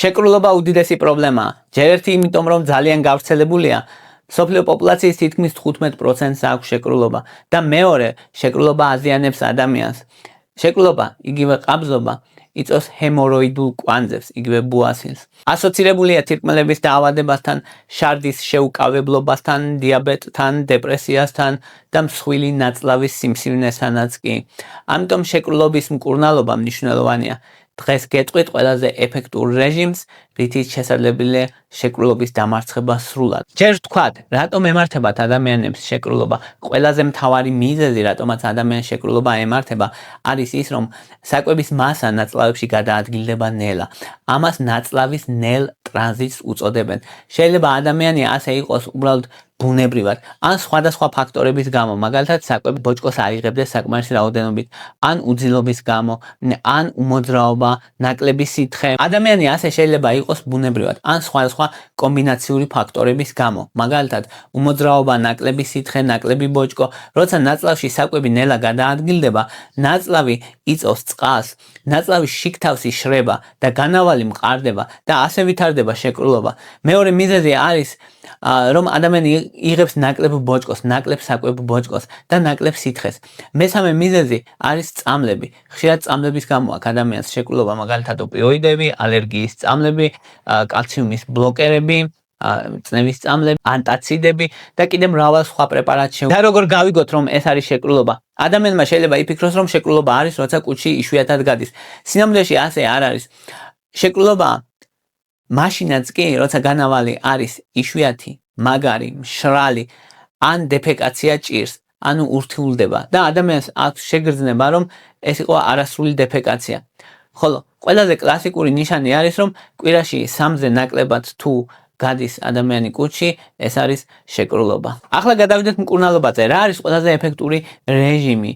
შეკრულობა უდიდესი პრობლემაა. ჯერ ერთი იმიტომ, რომ ძალიან გავრცელებულია. სოფლიო პოპულაციის თითქმის 15%-ს აქვს შეკრულობა და მეორე, შეკრულობა აზიანებს ადამიანს. შეკრულობა, იგივე ყაბზობა, იწვევს ჰემოროიდულ კვანძებს, იგივე ბუასილს. ასოცირებულია თირკმელების დაავადებასთან, შარდის შეუკავებლობასთან, დიაბეტთან, დეპრესიასთან და მსხვილი ნაწლავის სიმსივნესთანაც კი. ამიტომ შეკრულობის მკურნალობა მნიშვნელოვანია. დღეს გეტყვით ყველაზე ეფექტურ რეჟიმს, რითიც შესაძლებელია შეკრულობის დამარცხება სრულად. ჯერ ვთქვათ, რატომ ემართებათ ადამიანებს შეკრულობა? ყველაზე მთავარი მიზეზი, რატომაც ადამიანს შეკრულობა ემართება, არის ის, რომ საკვების მასა ნაწლავებში გადაადგილდება ნელა. ამას ნაწლავის ნელ ტრანზიტს უწოდებენ. შეიძლება ადამიანი ასე იყოს უბრალოდ ბუნებრივად, ან სხვადასხვა ფაქტორების გამო, მაგალითად, საკვები ბოჭკოს არ იღებდეს საკმარისი რაოდენობით, ან უძილობის გამო, ან უმოძრაობა, ნაკლები სითხე. ადამიანი ასე შეიძლება იყოს ბუნებრივად, ან სხვადასხვა კომბინაციური ფაქტორების გამო, მაგალითად, უმოძრაობა, ნაკლები სითხე, ნაკლები ბოჭკო. როცა ნაწლავში საკვები ნელა გადაადგილდება, ნაწლავი იწვევს წყალს, ნაწლავის შიგთავსი შრება და განავალი მყარდება და ასე ვითარდება შეკრულობა. მეორე მიზეზი არის, რომ ადამიანი იღებს ნაკლებ ბოჭკოს, ნაკლებ საკვებ ბოჭკოს და ნაკლებ სითხეს. მესამე მიზეზი არის წამლები. ხშირად წამლების გამო აქვს ადამიანს შეკრულობა, მაგალითად ოპიოიდები, ალერგიის წამლები, კალციუმის ბლოკერები, წნევის წამლები, ანტაციდები და კიდევ მრავალ სხვა პრეპარატს და როგორ გავიგოთ, რომ ეს არის შეკრულობა? ადამიანმა შეიძლება იფიქროს, რომ შეკრულობა არის, როცა კუჭი იშვიათად გადის. სინამდვილეში ასე არ არის. შეკრულობა მაშინაც კი, როცა განავალი არის იშვიათი, მაგარი, მშრალი, ან დეფეკაცია ჭირს, ანუ ურთიულდება და ადამიანს აქვს შეგრძნება, რომ ეს იყო არასრული დეფეკაცია. ხოლო ყველაზე კლასიკური ნიშანი არის, რომ კვირაში 3-ზე ნაკლებად თუ გადის ადამიანი კუჭში, ეს არის შეკრულობა. ახლა გადავიდეთ მკურნალობაზე. რა არის ყველაზე ეფექტური რეჟიმი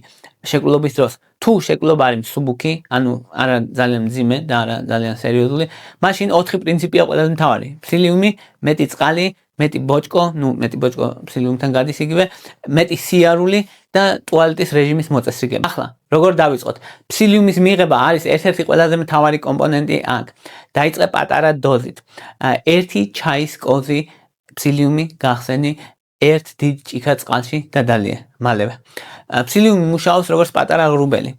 შეკრულობის დროს? თუ შეკრულობა არის მსუბუქი, ანუ არა ძალიან მძიმე და არა ძალიან სერიოზული, მაშინ 4 პრინციპია ყველაზე მთავარი. ფსილიუმი, მეტი წყალი, მეტი ბოჭკო, მეტი ბოჭკო ფსილიუმთან გადის იგივე, მეტი სიარული და ტუალეტის რეჟიმის მოწესრიგება. ახლა, როგორ დავიწყოთ? ფსილიუმის მიღება არის ერთ-ერთი ყველაზე მთავარი კომპონენტი აქ. დაიწყე პატარა დოზით. 1 ჩაის კოზი ფსილიუმი გახსენი 1 დიდ ჭიქა წყალში და დალია მალევე. ფსილიუმი მუშაობს როგორც პატარა ღრუბელი.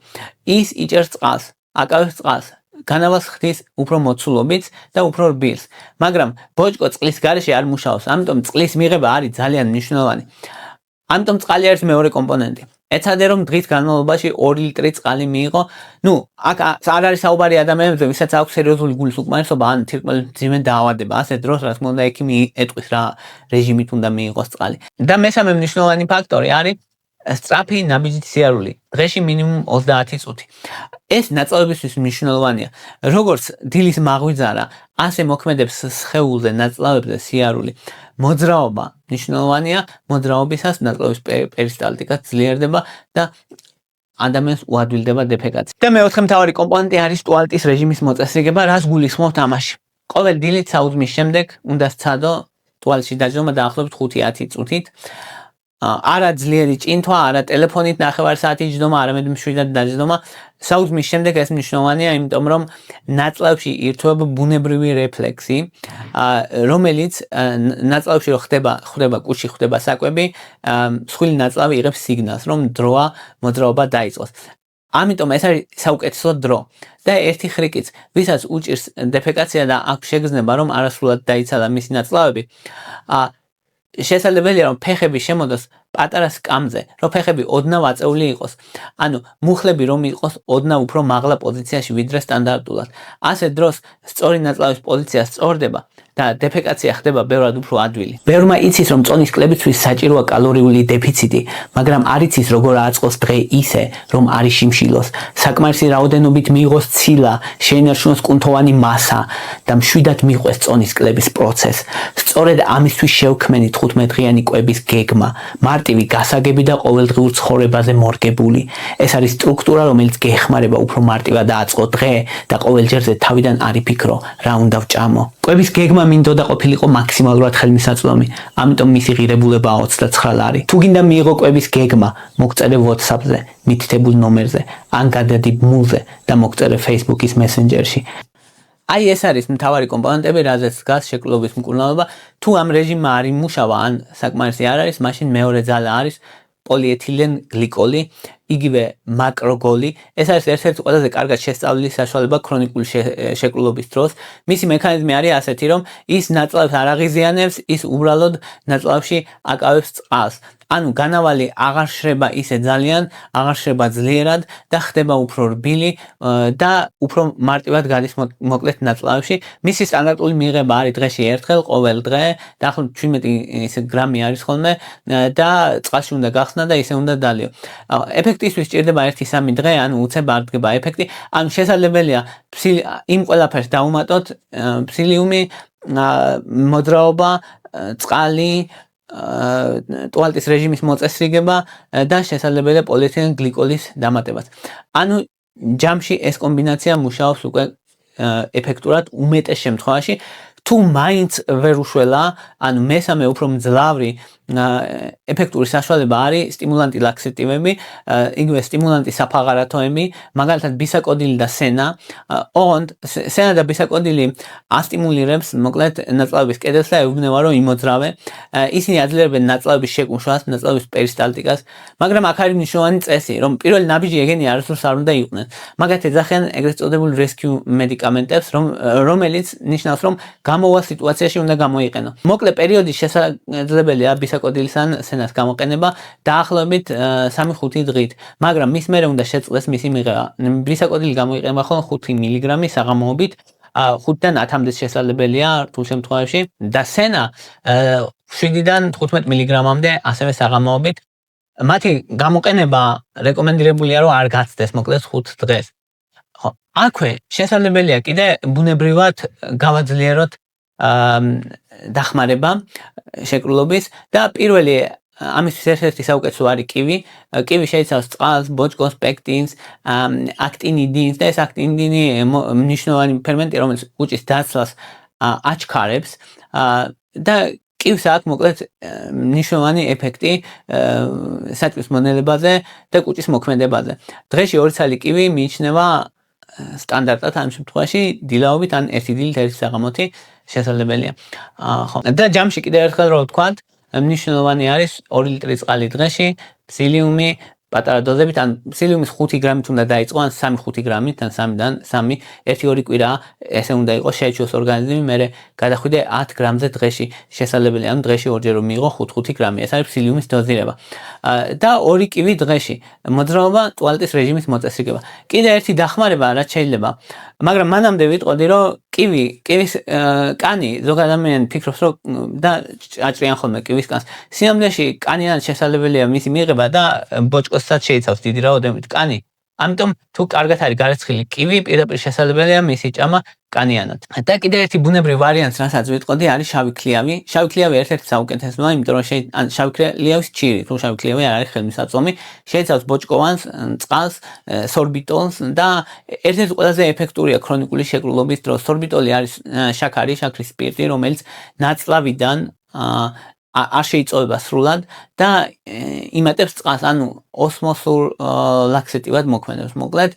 ის იჭერს წყალს, აკავებს წყალს. განავალს ხდის უფრო მოცულობით და უფრო რბილს, მაგრამ ბოჭკო წყლის გარეშე არ მუშაობს, ამიტომ წყლის მიღება არის ძალიან მნიშვნელოვანი. ამიტომ წყალი არის მეორე კომპონენტი. ეცადე რომ დღის განმავლობაში 2 ლიტრი წყალი მიიღო. აქ არ არის საუბარი ადამიანებზე, ვისაც აქვს სერიოზული გულის უკმარისობა ან თირკმელის მძიმე დაავადება. ასე დროს, რაც უნდა ექიმი ეტყვის რა რეჟიმით უნდა მიიღოს წყალი. და მესამე მნიშვნელოვანი ფაქტორი არის სწრაფი ნაბიჯით სიარული, დღეში მინიმუმ 30 წუთი. ეს ნაწლავებისთვის მნიშვნელოვანია. როგორც დილის მაღვიძარა, ასე მოქმედებს სხეულზე, ნაწლავებზე სიარული. მოძრაობა მნიშვნელოვანია, მოძრაობისას ნაწლავის პერისტალტიკა ძლიერდება და ადამიანს უადვილდება დეფეკაცია. და მეოთხე მთავარი კომპონენტი არის ტუალეტის რეჟიმის მოწესრიგება, რაც გულისხმობთ ამაში. ყოველ დილით საუზმის შემდეგ უნდა სცადო ტუალეტში დაჯდომა დაახლოებით 5-10 წუთით. არა ძლიერი ჭინთვა, არა ტელეფონით 9 საათი ჯდომა, არამედ მშვიდად დაჯდომა. საუზმის შემდეგ ეს მნიშვნელოვანია, იმიტომ რომ ნაწლავში ირთვება ბუნებრივი რეფლექსი, რომელიც ნაწლავში რო ხდება კუჭში ხდება საკვები, მსხვილი ნაწლავი იღებს სიგნალს, რომ დროა მოძრაობა დაიწყოს. ამიტომ ეს არის საუკეთესო დრო. და ერთი ხრიკიც, ვისაც უჭირს დეფეკაცია და აქვს შეგრძნება, რომ არასრულად დაიცალა მისი ნაწლავები, შესაძლებელია რომ ფეხები შემოდოს პატარა სკამზე, რომ ფეხები ოდნავ აწეული იყოს. ანუ მუხლები რომ იყოს ოდნავ უფრო მაღლა პოზიციაში ვიდრე სტანდარტულად. ასე დროს სწორი ნაწლავის პოზიცია სწორდება და დეფეკაცია ხდება ბევრად უფრო ადვილი. ბევრმა იცის რომ წონის კლებისთვის საჭიროა კალორიული დეფიციტი, მაგრამ არ იცის როგორ აწყოს დღე ისე, რომ არ იშიმშილოს, საკმარისი რაოდენობით მიიღოს ცილა, შეინარჩუნოს კუნთოვანი მასა და მშვიდად მიყვეს წონის კლების პროცესს. სწორედ ამისთვის შევქმნით 15-დღიანი კვების გეგმა, მარტივი გასაგები და ყოველდღიურ ცხოვრებაზე მორგებული. ეს არის სტრუქტურა, რომელიც გეხმარება უფრო მარტივად დააწყო დღე და ყოველჯერზე თავიდან არ იფიქრო, რა უნდა ვჭამო. კვების გეგმა მინდოდა ყოფილიყო მაქსიმალურად ხელმისაწვდომი, ამიტომ მისი ღირებულება 29 ლარი. თუ გინდა მიიღო კვების გეგმა, მოგწერე WhatsApp-ზე, მითითებულ ნომერზე, ან გადადი ბმულზე და მოგწერე Facebook-ის მესენჯერში. აი ეს არის მთავარი კომპონენტები, რაზეც დგას შეკრულების მკურნალობა. თუ ამ რეჟიმმა არ იმუშავა ან საკმარისი არ არის, მაშინ მეორე ძალა არის პოლიეთილენ გლიკოლი, იგივე მაკროგოლი. ეს არის ერთ-ერთი ყველაზე კარგად შესწავლილი საშუალება ქრონიკული შეკრულობის დროს. მისი მექანიზმი არის ასეთი, რომ ის ნაწლავს არ აღიზიანებს, ის უბრალოდ ნაწლავში აკავებს წყალს. ანუ განავალი აღარ შრება ისე ძალიან, აღარ შრება ძლიერად და ხდება უფრო რბილი და უფრო მარტივად გადის მოკლედ ნაწლავში. მისი სტანდარტული მიღება არის დღეში ერთხელ ყოველ დღე, დაახლოებით 17 გრამი არის ხოლმე და წყალში უნდა გახსნა და ისე უნდა დალიო. ეფექტისთვის სჭირდება 1-3 დღე, ანუ უცებ არ დგება ეფექტი. ანუ შესაძლებელია იმ ყველაფერს დაუმატოთ ფსილიუმი, მოძრაობა, წყალი, ტუალეტის რეჟიმის მოწესრიგება და შესაძლებელია პოლიეთილენ გლიკოლის დამატებაც. ანუ ჯამში ეს კომბინაცია მუშაობს უკვე ეფექტურად უმეტეს შემთხვევაში. თუ მაინც ვერ უშველა, ანუ მესამე უფრო მძლავრი ეფექტური საშუალება არის სტიმულანტი ლაქსატივები, იგივე სტიმულანტი საფაღარათოები, მაგალითად ბისაკოდილი და სენა. ოღონდ სენა და ბისაკოდილი ასტიმულირებს მოკლედ ნაწლავების კედელს და ეუბნება რომ იმოძრავე. ისინი აძლიერებენ ნაწლავების შეკუმშვას, ნაწლავების პერისტალტიკას, მაგრამ აქ არის მნიშვნელოვანი წესი, რომ პირველი ნაბიჯი ეგენი არასდროს არ უნდა იყვნენ. მაგათ ეძახიან ეგრეთ წოდებულ რესკიუ მედიკამენტებს, რომელიც ნიშნავს რომ გამოვა სიტუაციაში უნდა გამოიყენო. მოკლე პერიოდის შესაძლებელია ბისაკოდილის ან სენას გამოყენება დაახლოებით 3-5 დღით, მაგრამ მის მერე უნდა შეწყდეს მისი მიღება. ბისაკოდილი გამოიყენება ხოლმე 5 მილიგრამი საღამოობით, 5-დან 10-მდე შესაძლებელია რთულ შემთხვევაში და სენა 7-დან 15 მილიგრამამდე ასევე საღამოობით. მათი გამოყენება რეკომენდირებულია რომ არ გაცდეს მოკლედ 5 დღეს. ხო, აქვე შესაძლებელია კიდე ბუნებრივად გავაძლიეროთ დახმარება შეკრულობის და პირველი ამისთვის ერთ-ერთი საუკეთესო არის კივი. კივი შეიცავს წყალს, ბოჭკოს, პექტინს, აქტინიდინს და ეს აქტინიდინი მნიშვნელოვანი ფერმენტი, რომელიც კუჭის დაცლას აჩქარებს და კივს აქვს მოკლედ მნიშვნელოვანი ეფექტი საჭმლის მონელებაზე და კუჭის მოქმედებაზე. დღეში 2 ცალი კივი მიიჩნევა სტანდარტად ამ შემთხვევაში დილაობით ან 1 დილით 1 საღამოთი შესაძლებელია. ხო, და ჯამში კიდევ ერთხელ რო ვთქვათ, მნიშვნელოვანი არის 2 ლიტრი წყალი დღეში, ფსილიუმი პატარა დოზებით, ან ფსილიუმის 5 გრამით უნდა დაიწყო, ან 3-5 გრამით, ან 3-დან 3, 1-2 კვირა ესე უნდა იყოს შეეჩვიოს ორგანიზმი, მერე გადახვიდე 10 გრამზე დღეში შესაძლებელია, ანუ დღეში ორჯერ რომ მიიღო 5-5 გრამი, ეს არის ფსილიუმის დოზირება. და 2 კივი დღეში, მოძრაობა, ტუალეტის რეჟიმის მოწესრიგება. კიდე ერთი დახმარება რაც შეიძლება, მაგრამ მანამდე ვიტყოდი რომ კივის კანი ზოგ ადამიანი ფიქრობს რომ და აჭრიან ხოლმე კივის კანს. სინამდვილეში კანიანად შესაძლებელია მისი მიღება და ბოჭკოსაც შეიცავს დიდი რაოდენობით კანი. ამიტომ თუ კარგად არის გარეცხილი კივი, პირდაპირ შესაძლებელია მისი ჭამა კანიანად. და კიდევ ერთი ბუნებრივი ვარიანტი, რასაც ვიტყოდი, არის შავი ქლიავი. შავი ქლიავი ერთ-ერთი საუკეთესოა, იმიტომ რომ შავი ქლიავის ჭირი, თუ შავი ქლიავი არ არის ხელმისაწვდომი, შეიცავს ბოჭკოვანს, წყალს, სორბიტოლს და ერთ-ერთი ყველაზე ეფექტურია ქრონიკული შეკრულობის დროს. სორბიტოლი არის შაქარი, შაქრის სპირტი, რომელიც ნაწლავიდან არ შეიწოვება სრულად და იმატებს წყალს, ანუ ოსმოსურ ლაქსატივად მოქმედებს. მოკლედ,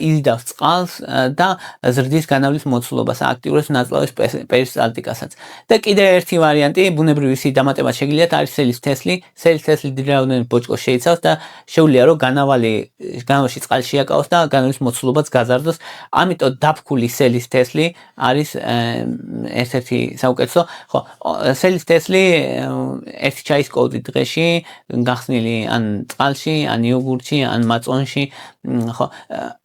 იზიდავს წყალს და ზრდის განავლის მოცულობას, აქტიურებს ნაწლავის პერისტალტიკასაც. და კიდე ერთი ვარიანტი, ბუნებრივი ისე დამატება შეგიძლიათ, არის სელის თესლი. სელის თესლი დიდი რაოდენობით ბოჭკოს შეიცავს და შეუძლია რომ განავალში წყალი შეაკავოს და განავალის მოცულობაც გაზარდოს. ამიტომ დაფქული სელის თესლი არის ერთ-ერთი საუკეთესო. ხო, სელის თესლი 1 ჩაის კოვზი დღეში გახსნილი ან წყალში, ან იოგურტში, ან მაწონში, ხო,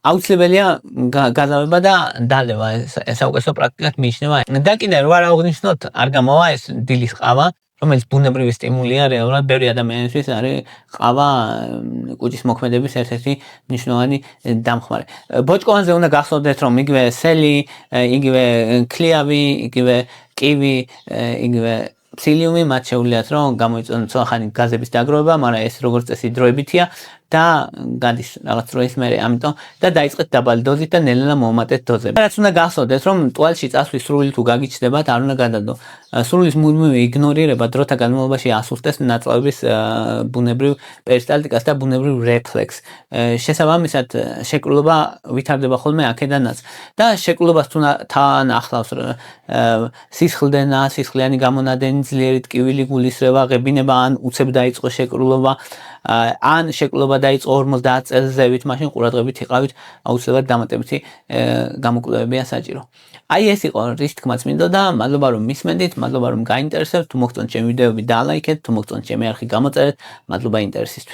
აუცილებელია გაზავება და დალევა. ეს საუკეთესო პრაქტიკად მიიჩნევა. და კიდე რო არ აღნიშნოთ, არ გამოვა ეს დილის ყავა, რომელიც ბუნებრივი სტიმულია, რეალურად ბევრი ადამიანისთვის არის ყავა კუჭის მოქმედების ერთ-ერთი მნიშვნელოვანი დამხმარე. ბოჭკოვანზე უნდა გახსოვდეთ, რომ იგივე სელი, იგივე ქლიავი, იგივე კივი, იგივე ფსილიუმი მათ შეუძლიათ რომ გამოიწვიონ ცოტა ხანი გაზების დაგროვება, მაგრამ ეს როგორც წესი დროებითია და გადის რაღაც დროის მერე, ამიტომ და დაიწყეთ დაბალი დოზით და ნელ-ნელა მოუმატეთ დოზები. რაც უნდა გახსოვდეს, რომ მტვალში წასვლის სრული თუ გაგიჩნდებათ, არ უნდა გადადო. სრულის მუდმივი იგნორირება დროთა განმავლობაში ასუსტებს ნაწლავების ბუნებრივ პერისტალტიკას და ბუნებრივ რეფლექსს. შესაბამისად, შეკრულობა ვითარდება ხოლმე აქედანაც და შეკრულებას თუ თან ახლავს სისხლდენა, სისხლიანი გამონადენი, ძლიერი ტკივილი, გულისრევა, ღებინება ან უცებ დაიწყო შეკრულობა, ან შეკრულობა დაიწყო 50 წელზევით, მაშინ ყურადღებით იყავით, აუცილებლად დამატებითი გამოკვლევებია საჭირო. აი ეს იყო რის თქმაც მინდოდა, მადლობა რომ მისმენდით, მადლობა რომ გაინტერესებთ, თუ მოგწონთ ჩემი ვიდეოები დალაიქეთ, თუ მოგწონთ ჩემი არხი გამოწერეთ, მადლობა ინტერესისთვის.